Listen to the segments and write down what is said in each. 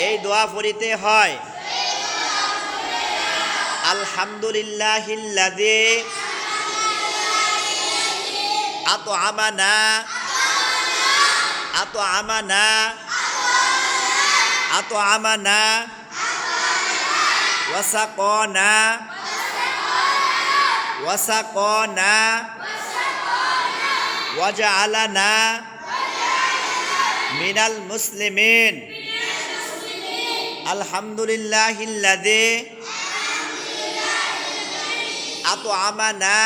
এই দোয়া পড়িতে হয় আলহামদুলিল্লাহিল্লাযী আত'আমানা ওয়াসাকানা ওয়াজআলানা মিনাল মুসলিমিন। আলহামদুলিল্লাহিল্লাযী আত'আমানা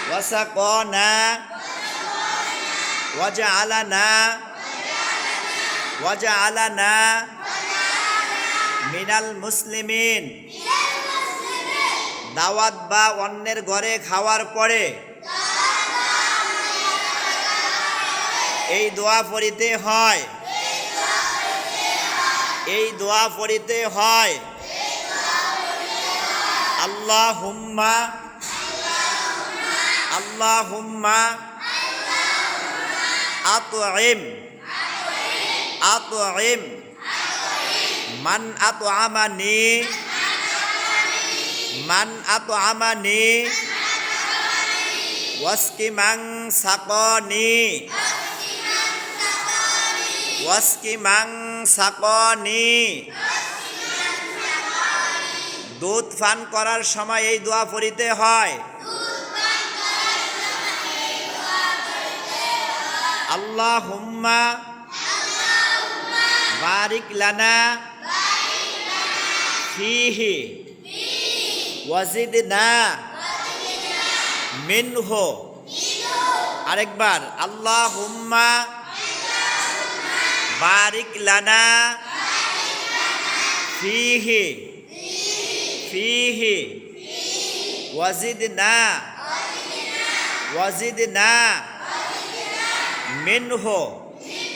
ওয়াসাকানা ওয়াজআলানা মিনাল মুসলিমিন। দাওয়াত বা অন্যের ঘরে খাওয়ার পরে এই দোয়া পড়িতে হয় আল্লাহুম্মা আত'ইম মান আত'আমানি ওয়াসকি মান সাকানি। দুধ পান করার সময় এই দোয়া পড়িতে হয় আল্লাহুম্মা বারিক লানা ফীহি ওয়াজিদনা মিনহু। আরেকবার আল্লাহুম্মা বারিক লানা ফীহি ওয়াজিদনা মিনহু।